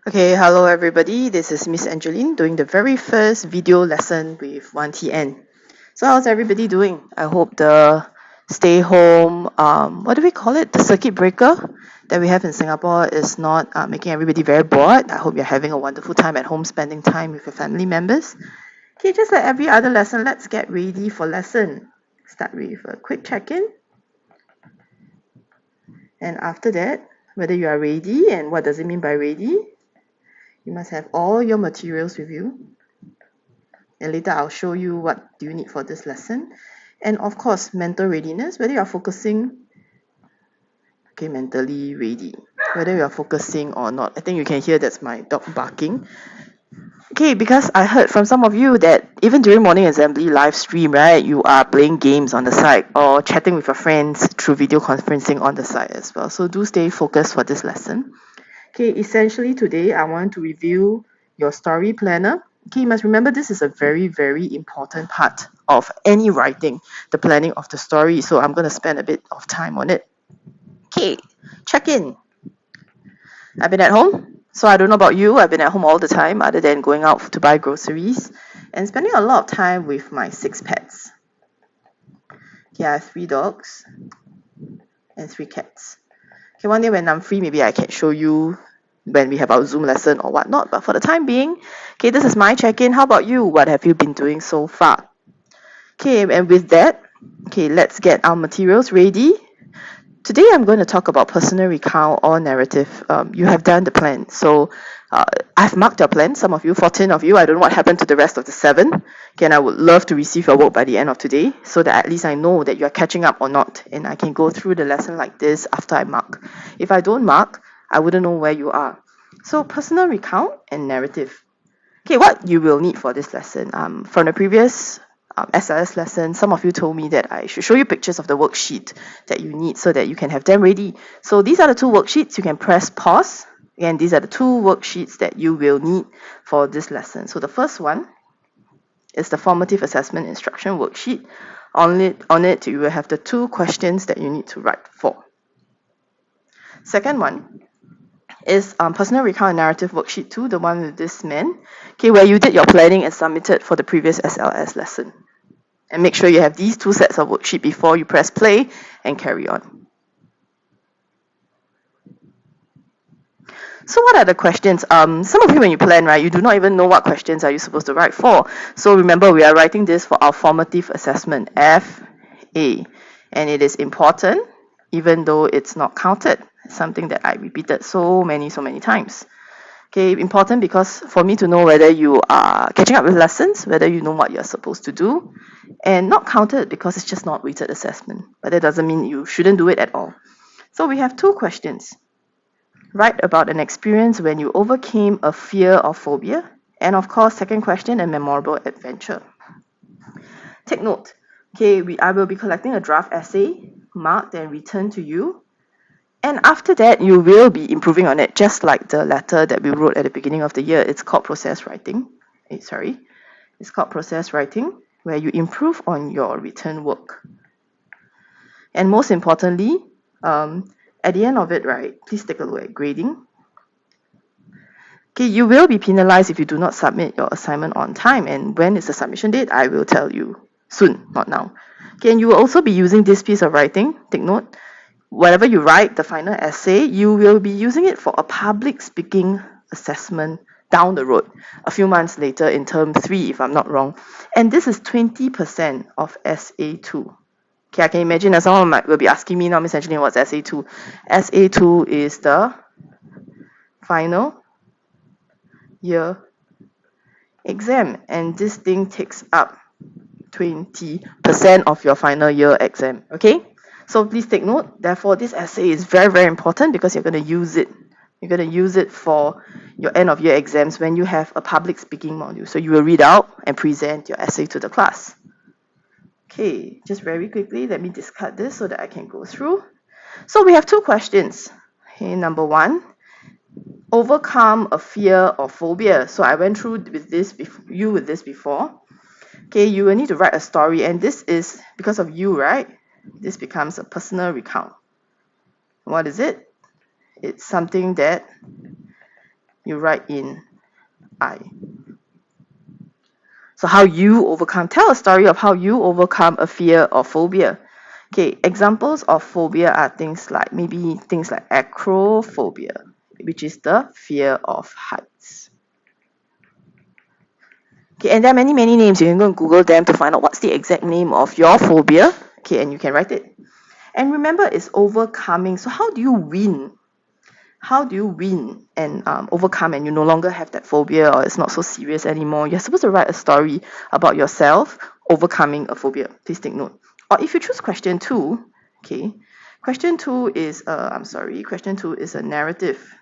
Okay, hello everybody. This is Miss Angeline doing the very first video lesson with 1TN. So how's everybody doing? I hope the stay home, what do we call it? The circuit breaker that we have in Singapore is not making everybody very bored. I hope you're having a wonderful time at home, spending time with your family members. Okay, just like every other lesson, let's get ready for lesson. Start with a quick check-in. And after that, whether you are ready and what does it mean by ready, you must have all your materials with you. And later I'll show you what do you need for this lesson. And of course, mental readiness, whether you're focusing, okay, mentally ready, whether you're focusing or not. I think you can hear that's my dog barking. Okay, because I heard from some of you that even during morning assembly live stream, right, you are playing games on the side or chatting with your friends through video conferencing on the side as well. So do stay focused for this lesson. Okay, essentially today I want to review your story planner. Okay, you must remember this is a very, very important part of any writing, the planning of the story. So I'm going to spend a bit of time on it. Okay, check in. I've been at home. So I don't know about you. I've been at home all the time other than going out to buy groceries and spending a lot of time with my 6 pets. Okay, I have 3 dogs and 3 cats. Okay, one day when I'm free, maybe I can show you when we have our Zoom lesson or whatnot. But for the time being, okay, this is my check-in. How about you? What have you been doing so far? Okay, and with that, okay, let's get our materials ready. Today I'm going to talk about personal recount or narrative. You have done the plan. So I've marked your plan, some of you, 14 of you. I don't know what happened to the rest of the 7. Okay, and I would love to receive your work by the end of today so that at least I know that you're catching up or not. And I can go through the lesson like this after I mark. If I don't mark, I wouldn't know where you are. So personal recount and narrative. Okay, what you will need for this lesson. From the previous SLS lesson, some of you told me that I should show you pictures of the worksheet that you need so that you can have them ready. So these are the 2 worksheets. You can press pause. Again, these are the 2 worksheets that you will need for this lesson. So the first one is the formative assessment instruction worksheet. On it, you will have the 2 questions that you need to write for. Second one is personal recount and narrative worksheet 2, the one with this man, okay, where you did your planning and submitted for the previous SLS lesson. And make sure you have these 2 sets of worksheet before you press play and carry on. So what are the questions? Some of you, when you plan, right, you do not even know what questions are you supposed to write for. So remember, we are writing this for our formative assessment, FA. And it is important, even though it's not counted. It's something that I repeated so many times. Okay, important because for me to know whether you are catching up with lessons, whether you know what you're supposed to do, and not counted because it's just not weighted assessment. But that doesn't mean you shouldn't do it at all. So we have 2 questions. Write about an experience when you overcame a fear or phobia. And of course, second question, a memorable adventure. Take note. Okay, I will be collecting a draft essay, marked and returned to you. And after that, you will be improving on it, just like the letter that we wrote at the beginning of the year. It's called process writing. It's called process writing, where you improve on your written work. And most importantly, at the end of it, right, please take a look at grading. Okay, you will be penalized if you do not submit your assignment on time. And when is the submission date? I will tell you soon, not now. Okay, and you will also be using this piece of writing. Take note. Whatever you write, the final essay, you will be using it for a public speaking assessment down the road, a few months later in term 3, if I'm not wrong. And this is 20% of SA2. Okay, I can imagine that someone will be asking me now, Miss Angeline, what's SA2? SA2 is the final year exam, and this thing takes up 20% of your final year exam. Okay, so please take note. Therefore, this essay is very, very important because you're going to use it. You're going to use it for your end of year exams when you have a public speaking module. So you will read out and present your essay to the class. Okay, just very quickly, let me discard this so that I can go through. So we have 2 questions. Okay, number 1, overcome a fear or phobia. So I went through with this before. Okay, you will need to write a story, and this is because of you, right? This becomes a personal recount. What is it? It's something that you write in I. So how you overcome, tell a story of how you overcome a fear or phobia. Okay, examples of phobia are maybe things like acrophobia, which is the fear of heights. Okay, and there are many, many names. You can go and Google them to find out what's the exact name of your phobia. Okay, and you can write it. And remember, it's overcoming. So how do you win? How do you win and overcome, and you no longer have that phobia, or it's not so serious anymore? You're supposed to write a story about yourself overcoming a phobia. Please take note. Or if you choose question 2, okay, question 2 is question 2 is a narrative.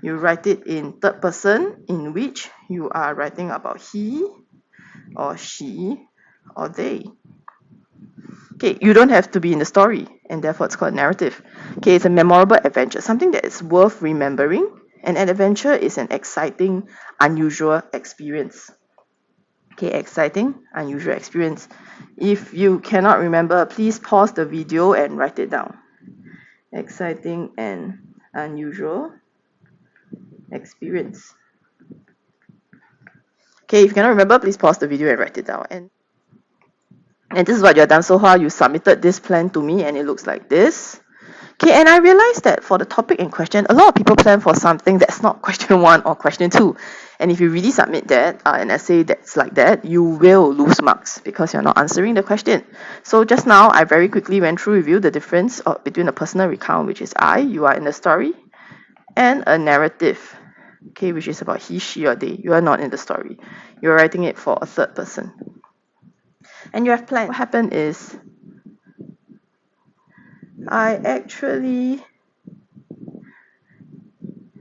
You write it in third person, in which you are writing about he or she or they. Okay, you don't have to be in the story, and therefore it's called narrative. Okay, it's a memorable adventure, something that is worth remembering, and an adventure is an exciting, unusual experience. Okay, exciting, unusual experience. If you cannot remember, please pause the video and write it down. Exciting and unusual experience. Okay, if you cannot remember, please pause the video and write it down. And this is what you have done so far. You submitted this plan to me, and it looks like this. Okay, and I realized that for the topic in question, a lot of people plan for something that's not question 1 or question 2. And if you really submit that, an essay that's like that, you will lose marks because you're not answering the question. So just now, I very quickly went through with you the difference between a personal recount, which is I, you are in the story, and a narrative, okay, which is about he, she, or they. You are not in the story. You're writing it for a third person. And you have planned. What happened is, I actually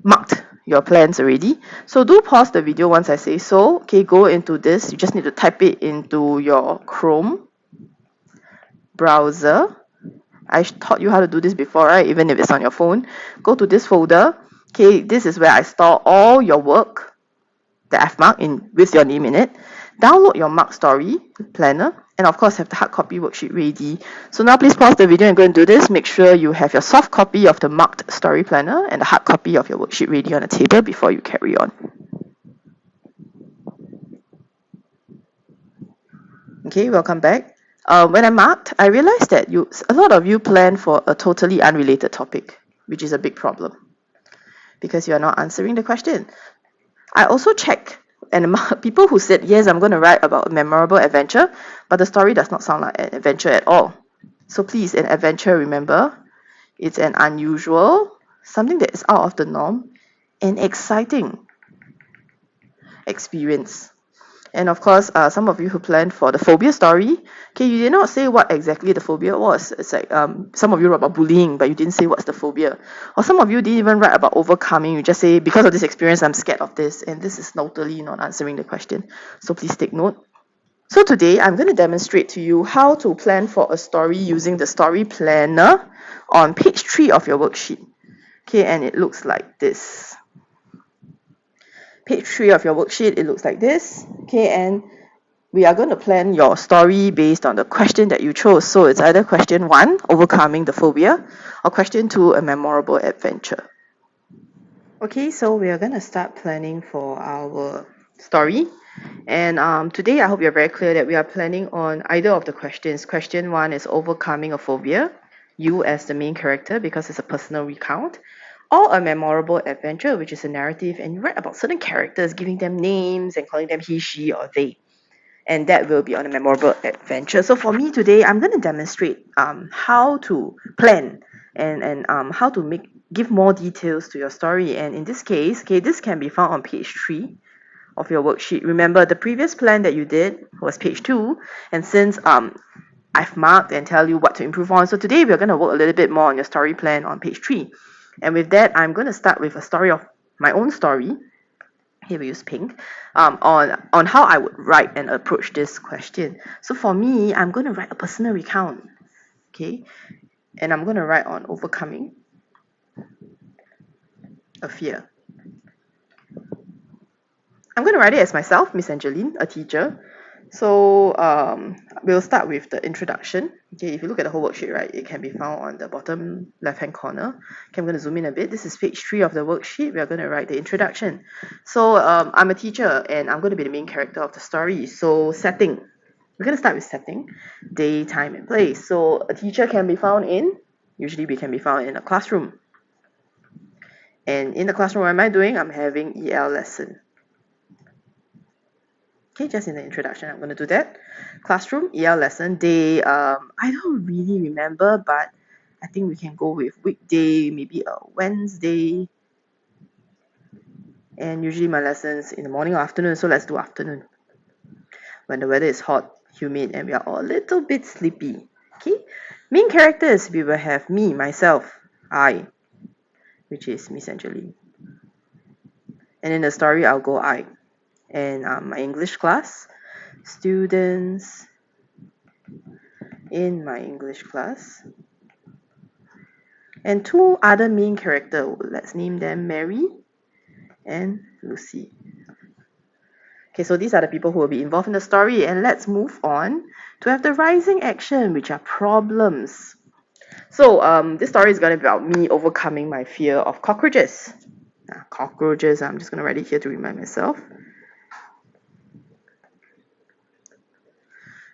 marked your plans already. So do pause the video once I say so. Okay, go into this. You just need to type it into your Chrome browser. I taught you how to do this before, right? Even if it's on your phone. Go to this folder. Okay, this is where I store all your work that I've marked in with your name in it. Download your mark story planner, and of course have the hard copy worksheet ready. So now please pause the video and go and do this. Make sure you have your soft copy of the marked story planner and the hard copy of your worksheet ready on the table before you carry on. Okay, welcome back. When I marked, I realized that a lot of you plan for a totally unrelated topic, which is a big problem because you are not answering the question. I also checked, and people who said, yes, I'm going to write about a memorable adventure, but the story does not sound like an adventure at all. So please, an adventure, remember, it's an unusual, something that is out of the norm, and exciting experience. And of course, some of you who planned for the phobia story, okay, you did not say what exactly the phobia was. It's like some of you wrote about bullying, but you didn't say what's the phobia. Or some of you didn't even write about overcoming. You just say, because of this experience, I'm scared of this. And this is totally not answering the question. So please take note. So today, I'm going to demonstrate to you how to plan for a story using the story planner on page 3 of your worksheet. Okay, and it looks like this. Page 3 of your worksheet, it looks like this. Okay, and we are going to plan your story based on the question that you chose. So it's either question 1, overcoming the phobia, or question 2, a memorable adventure. Okay, so we are going to start planning for our story. And today, I hope you're very clear that we are planning on either of the questions. Question 1 is overcoming a phobia, you as the main character because it's a personal recount, or a memorable adventure, which is a narrative, and you write about certain characters, giving them names and calling them he, she, or they. And that will be on a memorable adventure. So for me today, I'm going to demonstrate how to plan and how to give more details to your story. And in this case, okay, this can be found on page 3 of your worksheet. Remember, the previous plan that you did was page 2, and since I've marked and tell you what to improve on, so today we're going to work a little bit more on your story plan on page 3. And with that, I'm going to start with a story of my own story. Here we use pink, on how I would write and approach this question. So for me, I'm going to write a personal recount, okay? And I'm going to write on overcoming a fear. I'm going to write it as myself, Miss Angeline, a teacher. So we'll start with the introduction. Okay, if you look at the whole worksheet, right, it can be found on the bottom left-hand corner. Okay, I'm going to zoom in a bit. This is page 3 of the worksheet. We are going to write the introduction. So I'm a teacher and I'm going to be the main character of the story. So setting. We're going to start with setting, day, time, and place. So a teacher can be found in, usually we can be found in a classroom. And in the classroom, what am I doing? I'm having EL lesson. Okay, just in the introduction, I'm going to do that. Classroom, EL lesson, day. I don't really remember, but I think we can go with weekday, maybe a Wednesday. And usually my lessons in the morning or afternoon, so let's do afternoon. When the weather is hot, humid, and we are all a little bit sleepy. Okay, main characters, we will have me, myself, I, which is Miss Angeline. And in the story, I'll go I. And my English class, students in my English class. And two other main characters, let's name them Mary and Lucy. Okay, so these are the people who will be involved in the story, and let's move on to have the rising action, which are problems. So this story is going to be about me overcoming my fear of cockroaches. Cockroaches, I'm just going to write it here to remind myself.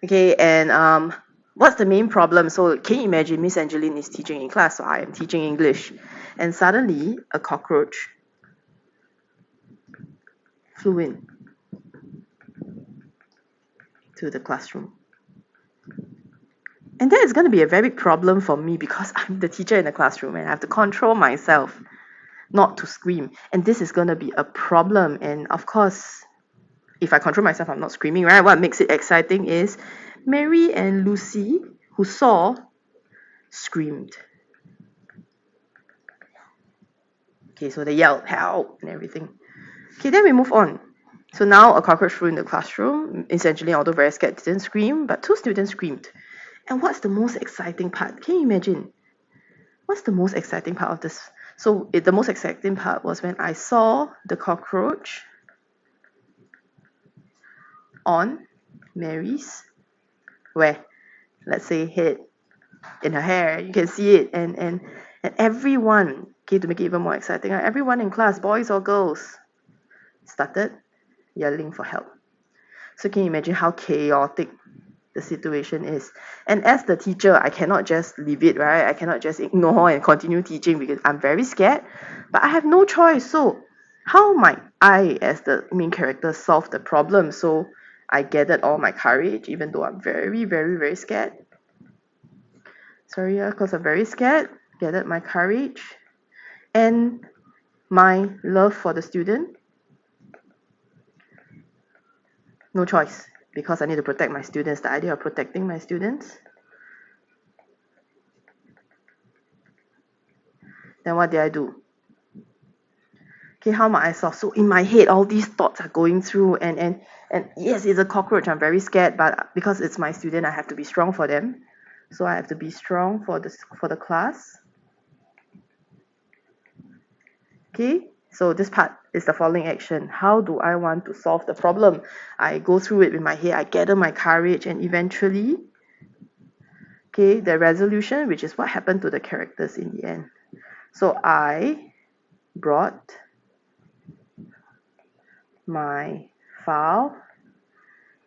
Okay, and what's the main problem? So can you imagine Miss Angeline is teaching in class, so I am teaching English, and suddenly a cockroach flew in to the classroom. And that is going to be a very big problem for me because I'm the teacher in the classroom and I have to control myself not to scream. And this is going to be a problem. And of course, if I control myself, I'm not screaming, right? What makes it exciting is Mary and Lucy, who saw, screamed. Okay, so they yelled, help, and everything. Okay, then we move on. So now a cockroach flew in the classroom. Essentially, although very scared, didn't scream, but two students screamed. And what's the most exciting part? Can you imagine? What's the most exciting part of this? So the most exciting part was when I saw the cockroach on Mary's, where, let's say, head, in her hair. You can see it, and everyone, okay, to make it even more exciting, everyone in class, boys or girls, started yelling for help. So can you imagine how chaotic the situation is? And as the teacher, I cannot just leave it, right? I cannot just ignore and continue teaching because I'm very scared, but I have no choice. So how might I, as the main character, solve the problem? So I gathered all my courage, even though I'm very, very, very scared. Sorry, because I'm very scared. Gathered my courage and my love for the student. No choice, because I need to protect my students. The idea of protecting my students. Then what did I do? Okay, how might I solve? So in my head, all these thoughts are going through, and yes, it's a cockroach. I'm very scared, but because it's my student, I have to be strong for them. So I have to be strong for the class. Okay, so this part is the following action. How do I want to solve the problem? I go through it with my head. I gather my courage, and eventually, okay, the resolution, which is what happened to the characters in the end. So I brought my file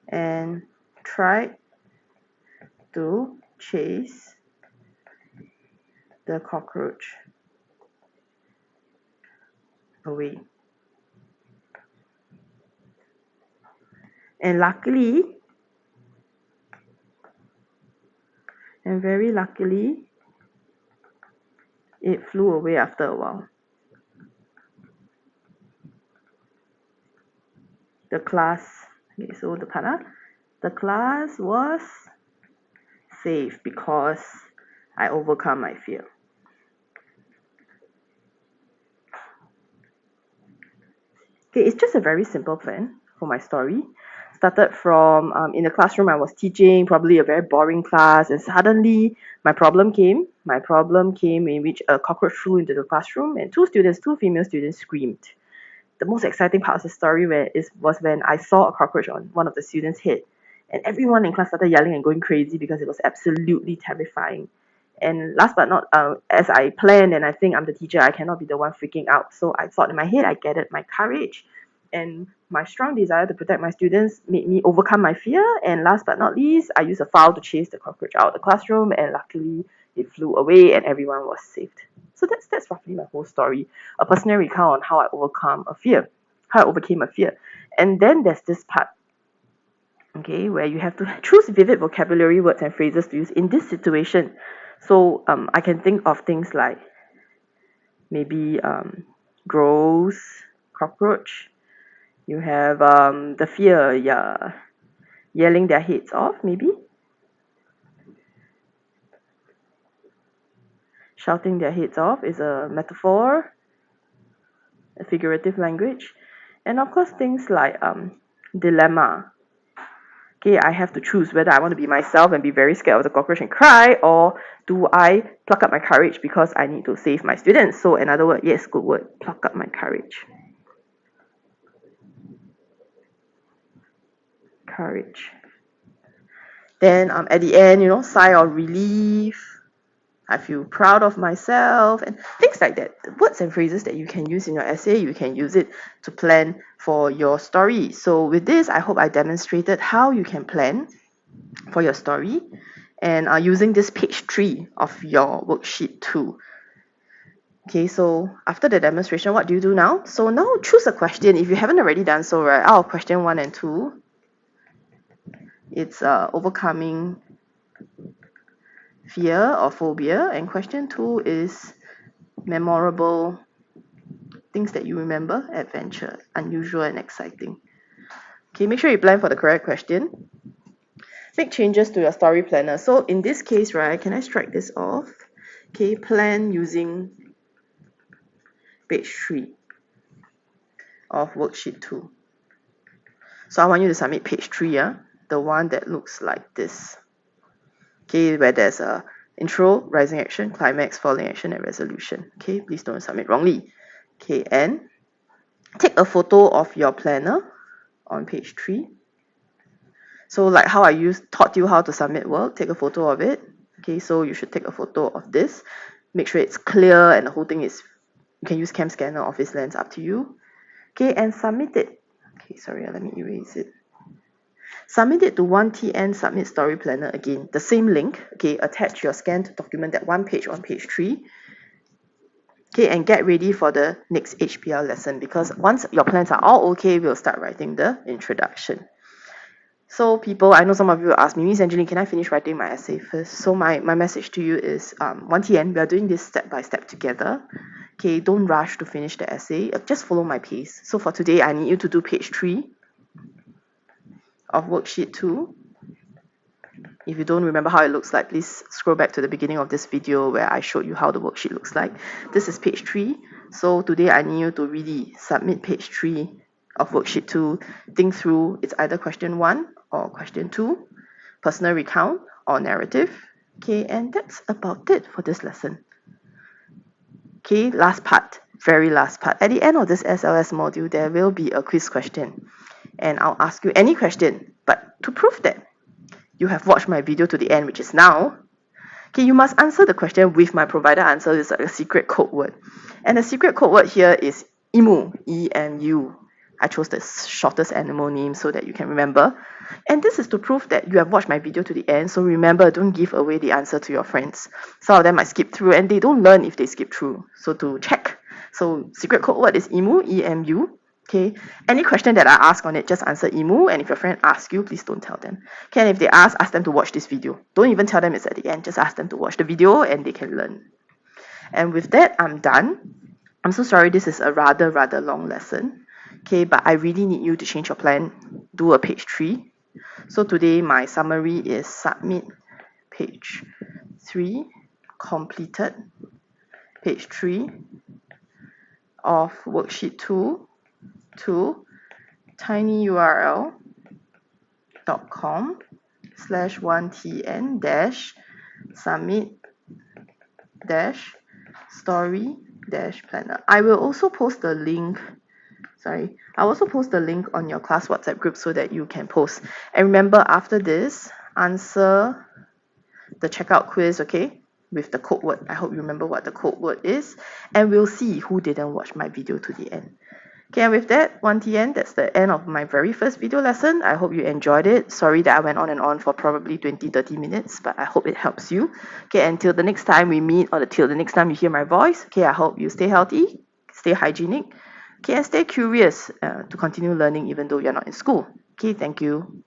and tried to chase the cockroach away. And luckily, and very luckily, it flew away after a while. The class, okay, so the class was safe because I overcome my fear. Okay, it's just a very simple plan for my story. Started from in the classroom I was teaching, probably a very boring class, and suddenly my problem came. My problem came in which a cockroach flew into the classroom and two female students screamed. The most exciting part of the story was when I saw a cockroach on one of the students' head. And everyone in class started yelling and going crazy because it was absolutely terrifying. And last but not, as I planned, and I think I'm the teacher, I cannot be the one freaking out. So I thought in my head, I gathered my courage, and my strong desire to protect my students made me overcome my fear. And last but not least, I used a file to chase the cockroach out of the classroom, and luckily it flew away and everyone was saved. So that's roughly my whole story, a personal recount on how I overcame a fear. And then there's this part, okay, where you have to choose vivid vocabulary, words, and phrases to use in this situation. So I can think of things like maybe gross, cockroach. You have the fear, yeah, yelling their heads off, maybe shouting their heads off is a metaphor, a figurative language, and of course things like dilemma. Okay, I have to choose whether I want to be myself and be very scared of the cockroach and cry, or do I pluck up my courage because I need to save my students. So another word, yes, good word, pluck up my courage. Courage. Then at the end, sigh of relief. I feel proud of myself and things like that. Words and phrases that you can use in your essay, you can use it to plan for your story. So with this, I hope I demonstrated how you can plan for your story and using this page 3 of your worksheet 2. Okay, so after the demonstration, what do you do now? So now choose a question. If you haven't already done so, right, out of question 1 and 2, it's overcoming fear or phobia, and question 2 is memorable things that you remember, adventure, unusual and exciting. Okay, make sure you plan for the correct question. Make changes to your story planner. So in this case, right, can I strike this off? Okay, plan using page 3 of worksheet 2. So I want you to submit page 3, the one that looks like this. Okay, where there's a intro, rising action, climax, falling action, and resolution. Okay, please don't submit wrongly. Okay, and take a photo of your planner on page 3. So like how I taught you how to submit work, take a photo of it. Okay, so you should take a photo of this. Make sure it's clear and the whole thing is, you can use cam scanner, office lens, up to you. Okay, and submit it. Okay, sorry, let me erase it. Submit it to 1TN Submit Story Planner again. The same link, okay, attach your scanned document that one page on page 3. Okay, and get ready for the next HPL lesson, because once your plans are all okay, we'll start writing the introduction. So people, I know some of you will ask me, Miss Angeline, can I finish writing my essay first? So my message to you is 1TN, we are doing this step by step together. Okay, don't rush to finish the essay, just follow my pace. So for today, I need you to do page 3 of worksheet 2. If you don't remember how it looks like, please scroll back to the beginning of this video where I showed you how the worksheet looks like. This is page 3. So today I need you to really submit page 3 of worksheet 2. Think through, it's either question 1 or question 2, personal recount or narrative. Okay, and that's about it for this lesson. Okay, last part, very last part. At the end of this SLS module, there will be a quiz question. And I'll ask you any question, but to prove that you have watched my video to the end, which is now, okay, you must answer the question with my provided answer. It's like a secret code word. And the secret code word here is emu, E-M-U. I chose the shortest animal name so that you can remember. And this is to prove that you have watched my video to the end. So remember, don't give away the answer to your friends. Some of them might skip through and they don't learn if they skip through. So to check. So secret code word is emu, E-M-U. Okay, any question that I ask on it, just answer emu. And if your friend asks you, please don't tell them. Okay, and if they ask them to watch this video. Don't even tell them it's at the end. Just ask them to watch the video and they can learn. And with that, I'm done. I'm so sorry this is a rather long lesson. Okay, but I really need you to change your plan. Do a page 3. So today my summary is submit page 3, completed page 3 of worksheet 2 to tinyurl.com/1tn submit story planner. I will also post the link Sorry. I'll also post the link on your class WhatsApp group so that you can post. And remember, after this, answer the checkout quiz, okay? With the code word. I hope you remember what the code word is. And we'll see who didn't watch my video to the end. Okay, and with that, 1TN, that's the end of my very first video lesson. I hope you enjoyed it. Sorry that I went on and on for probably 20-30 minutes, but I hope it helps you. Okay, until the next time we meet or till the next time you hear my voice, okay, I hope you stay healthy, stay hygienic, okay, and stay curious to continue learning even though you're not in school. Okay, thank you.